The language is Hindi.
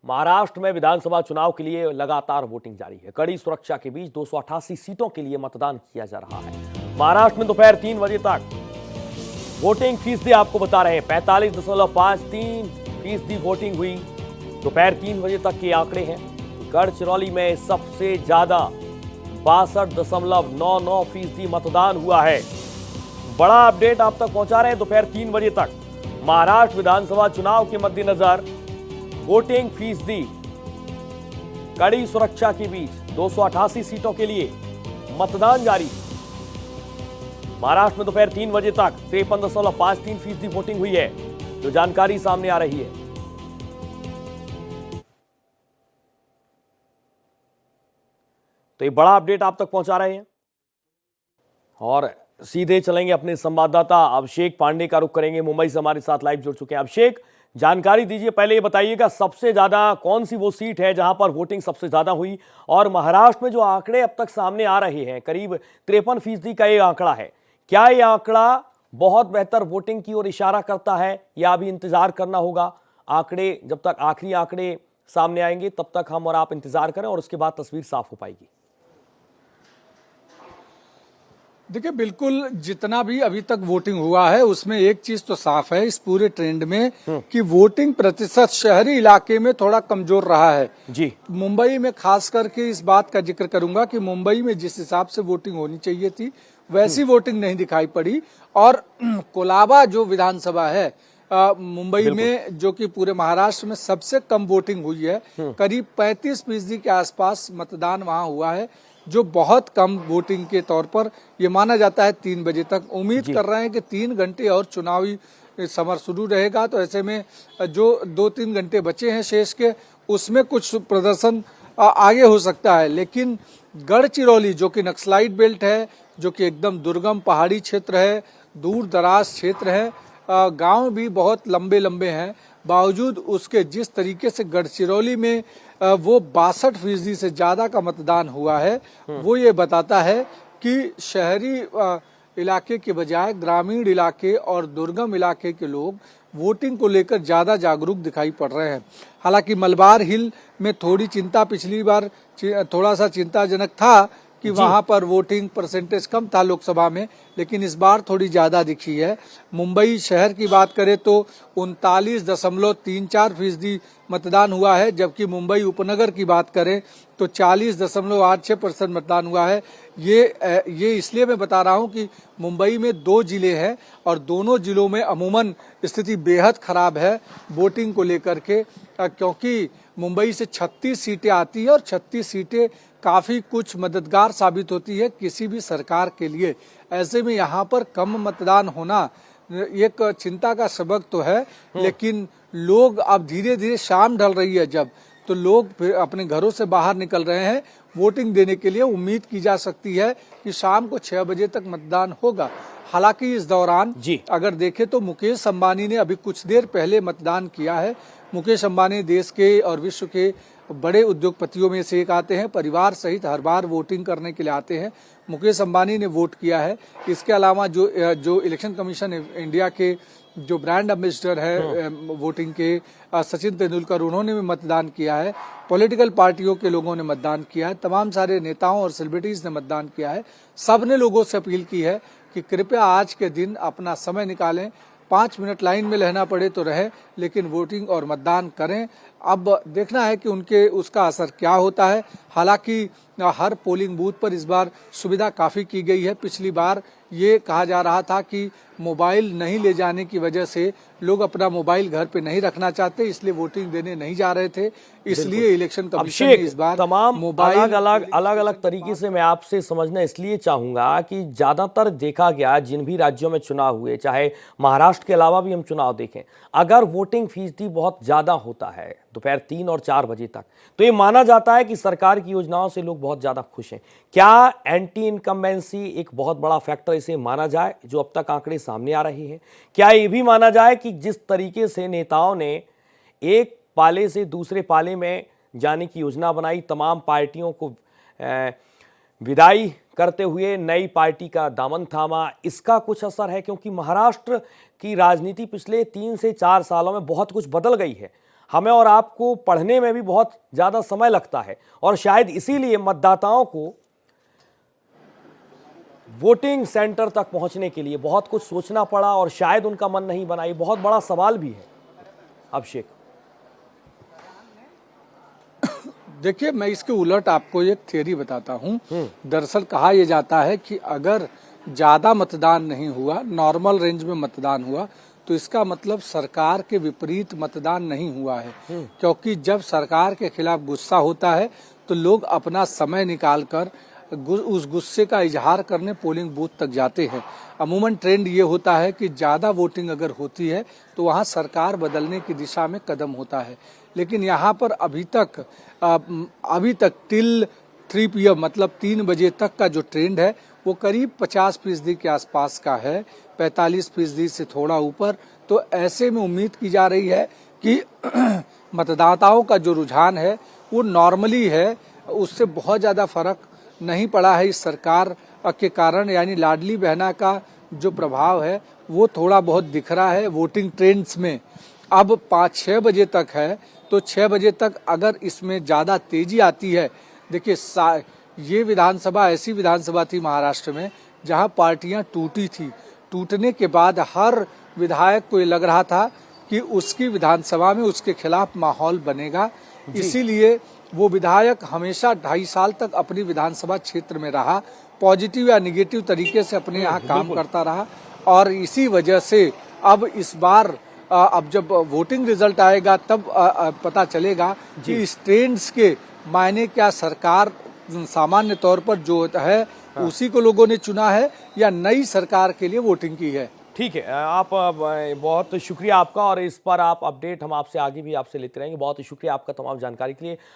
महाराष्ट्र में विधानसभा चुनाव के लिए लगातार वोटिंग जारी है। कड़ी सुरक्षा के बीच 288 सीटों के लिए मतदान किया जा रहा है। महाराष्ट्र में दोपहर 3 बजे तक वोटिंग फीसदी आपको बता रहे हैं 45.53% वोटिंग हुई। दोपहर 3 बजे तक के आंकड़े हैं। गढ़चिरौली में सबसे ज्यादा 62.99% मतदान हुआ है। बड़ा अपडेट आप तक पहुंचा रहे हैं दोपहर 3 बजे तक। महाराष्ट्र विधानसभा चुनाव के मद्देनजर वोटिंग फीसदी कड़ी सुरक्षा के बीच 288 सीटों के लिए मतदान जारी। महाराष्ट्र में दोपहर 3 बजे तक 53.53% वोटिंग हुई है, जो जानकारी सामने आ रही है। तो ये बड़ा अपडेट आप तक पहुंचा रहे हैं और सीधे चलेंगे अपने संवाददाता अभिषेक पांडे का रुख करेंगे। मुंबई से हमारे साथ लाइव जुड़ चुके हैं। अभिषेक, जानकारी दीजिए, पहले ये बताइएगा सबसे ज्यादा कौन सी वो सीट है जहां पर वोटिंग सबसे ज्यादा हुई, और महाराष्ट्र में जो आंकड़े अब तक सामने आ रहे हैं करीब 53% का ये आंकड़ा है, क्या ये आंकड़ा बहुत बेहतर वोटिंग की ओर इशारा करता है या अभी इंतजार करना होगा? आंकड़े जब तक आखिरी आंकड़े सामने आएंगे तब तक हम और आप इंतजार करें और उसके बाद तस्वीर साफ हो पाएगी। देखिए, बिल्कुल जितना भी अभी तक वोटिंग हुआ है उसमें एक चीज तो साफ है इस पूरे ट्रेंड में कि वोटिंग प्रतिशत शहरी इलाके में थोड़ा कमजोर रहा है जी। मुंबई में खास करके इस बात का जिक्र करूंगा कि मुंबई में जिस हिसाब से वोटिंग होनी चाहिए थी वैसी वोटिंग नहीं दिखाई पड़ी। और कोलाबा जो विधानसभा है मुंबई में, जो कि पूरे महाराष्ट्र में सबसे कम वोटिंग हुई है, करीब 35% के आसपास मतदान वहां हुआ है, जो बहुत कम वोटिंग के तौर पर ये माना जाता है। 3 बजे तक उम्मीद कर रहे हैं कि 3 घंटे और चुनावी समर शुरू रहेगा, तो ऐसे में जो 2-3 घंटे बचे हैं शेष के, उसमें कुछ प्रदर्शन आगे हो सकता है। लेकिन गढ़चिरौली जो कि नक्सलाइट बेल्ट है, जो कि एकदम दुर्गम पहाड़ी क्षेत्र है, दूर दराज क्षेत्र है, गांव भी बहुत लंबे लंबे हैं, बावजूद उसके जिस तरीके से गढ़चिरौली में वो 62% से ज्यादा का मतदान हुआ है, वो ये बताता है कि शहरी इलाके के बजाय ग्रामीण इलाके और दुर्गम इलाके के लोग वोटिंग को लेकर ज्यादा जागरूक दिखाई पड़ रहे हैं। हालांकि मलबार हिल में थोड़ी चिंता, पिछली बार थोड़ा सा चिंताजनक था कि वहां पर वोटिंग परसेंटेज कम था लोकसभा में, लेकिन इस बार थोड़ी ज्यादा दिखी है। मुंबई शहर की बात करें तो 39.34% मतदान हुआ है, जबकि मुंबई उपनगर की बात करें तो 40.86% मतदान हुआ है। ये इसलिए मैं बता रहा हूं कि मुंबई में 2 जिले हैं और दोनों जिलों में अमूमन स्थिति बेहद खराब है वोटिंग को लेकर के, क्योंकि मुंबई से 36 सीटें आती है और 36 सीटें काफी कुछ मददगार साबित होती है किसी भी सरकार के लिए। ऐसे में यहाँ पर कम मतदान होना एक चिंता का सबक तो है, लेकिन लोग अब धीरे धीरे शाम ढल रही है जब, तो लोग फिर अपने घरों से बाहर निकल रहे हैं वोटिंग देने के लिए। उम्मीद की जा सकती है कि शाम को 6 बजे तक मतदान होगा। हालांकि इस दौरान अगर देखें तो मुकेश अंबानी ने अभी कुछ देर पहले मतदान किया है। मुकेश अंबानी देश के और विश्व के बड़े उद्योगपतियों में से एक आते हैं, परिवार सहित हर बार वोटिंग करने के लिए आते हैं। मुकेश अंबानी ने वोट किया है। इसके अलावा जो इलेक्शन कमीशन इंडिया के जो ब्रांड एम्बेसडर है वोटिंग के, सचिन तेंदुलकर, उन्होंने भी मतदान किया है। पॉलिटिकल पार्टियों के लोगों ने मतदान किया है। तमाम सारे नेताओं और सेलिब्रिटीज ने मतदान किया है। सबने लोगों से अपील की है कि कृपया आज के दिन अपना समय निकालें, 5 मिनट लाइन में रहना पड़े तो रहे, लेकिन वोटिंग और मतदान करें। अब देखना है कि उसका असर क्या होता है। हालांकि हर पोलिंग बूथ पर इस बार सुविधा काफी की गई है। पिछली बार ये कहा जा रहा था कि मोबाइल नहीं ले जाने की वजह से लोग अपना मोबाइल घर पे नहीं रखना चाहते, इसलिए वोटिंग देने नहीं जा रहे थे। इसलिए इलेक्शन कमीशन ने इस बार तमाम मोबाइल अलग अलग तरीके से मैं आपसे समझना इसलिए चाहूंगा कि ज्यादातर देखा गया जिन भी राज्यों में चुनाव हुए, चाहे महाराष्ट्र के अलावा भी हम चुनाव देखें, अगर वोटिंग फीसदी बहुत ज्यादा होता है दोपहर 3 और 4 बजे तक, तो ये माना जाता है कि सरकार की योजनाओं से लोग बहुत ज्यादा खुश हैं। क्या एंटी इनकम्बेंसी एक बहुत बड़ा फैक्टर इसे माना जाए जो अब तक आंकड़े सामने आ रहे हैं? क्या ये भी माना जाए कि जिस तरीके से नेताओं ने एक पाले से दूसरे पाले में जाने की योजना बनाई, तमाम पार्टियों को विदाई करते हुए नई पार्टी का दामन थामा, इसका कुछ असर है? क्योंकि महाराष्ट्र की राजनीति पिछले 3 से 4 सालों में बहुत कुछ बदल गई है। हमें और आपको पढ़ने में भी बहुत ज़्यादा समय लगता है और शायद इसीलिए मतदाताओं को वोटिंग सेंटर तक पहुंचने के लिए बहुत कुछ सोचना पड़ा और शायद उनका मन नहीं बना। ये बहुत बड़ा सवाल भी है अभिषेक। देखिए, मैं इसके उलट आपको एक थ्योरी बताता हूँ। दरअसल कहा यह जाता है कि अगर ज्यादा मतदान नहीं हुआ, नॉर्मल रेंज में मतदान हुआ, तो इसका मतलब सरकार के विपरीत मतदान नहीं हुआ है। क्योंकि जब सरकार के खिलाफ गुस्सा होता है तो लोग अपना समय निकालकर उस गुस्से का इजहार करने पोलिंग बूथ तक जाते हैं। अमूमन ट्रेंड ये होता है कि ज्यादा वोटिंग अगर होती है तो वहां सरकार बदलने की दिशा में कदम होता है। लेकिन यहाँ पर अभी तक टिल 3 PM मतलब 3 बजे तक का जो ट्रेंड है वो करीब 50% के आसपास का है, 45% से थोड़ा ऊपर। तो ऐसे में उम्मीद की जा रही है कि मतदाताओं का जो रुझान है वो नॉर्मली है, उससे बहुत ज्यादा फर्क नहीं पड़ा है इस सरकार के कारण। यानी लाडली बहना का जो प्रभाव है वो थोड़ा बहुत दिख रहा है वोटिंग ट्रेंड्स में। अब 5-6 बजे तक है, तो 6 बजे तक अगर इसमें ज्यादा तेजी आती है, देखिए ये विधानसभा ऐसी विधानसभा थी महाराष्ट्र में जहां पार्टियां टूटी थी। टूटने के बाद हर विधायक को ये लग रहा था कि उसकी विधानसभा में उसके खिलाफ माहौल बनेगा, इसीलिए वो विधायक हमेशा 2.5 साल तक अपनी विधानसभा क्षेत्र में रहा, पॉजिटिव या निगेटिव तरीके से अपने यहाँ काम करता रहा। और इसी वजह से अब इस बार अब जब वोटिंग रिजल्ट आएगा तब पता चलेगा कि इस ट्रेंड्स के मायने क्या, सरकार सामान्य तौर पर जो है उसी को लोगों ने चुना है या नई सरकार के लिए वोटिंग की है। ठीक है, आप बहुत शुक्रिया आपका और इस पर आप अपडेट हम आपसे आगे भी आपसे लेते रहेंगे। बहुत शुक्रिया आपका तमाम जानकारी के लिए।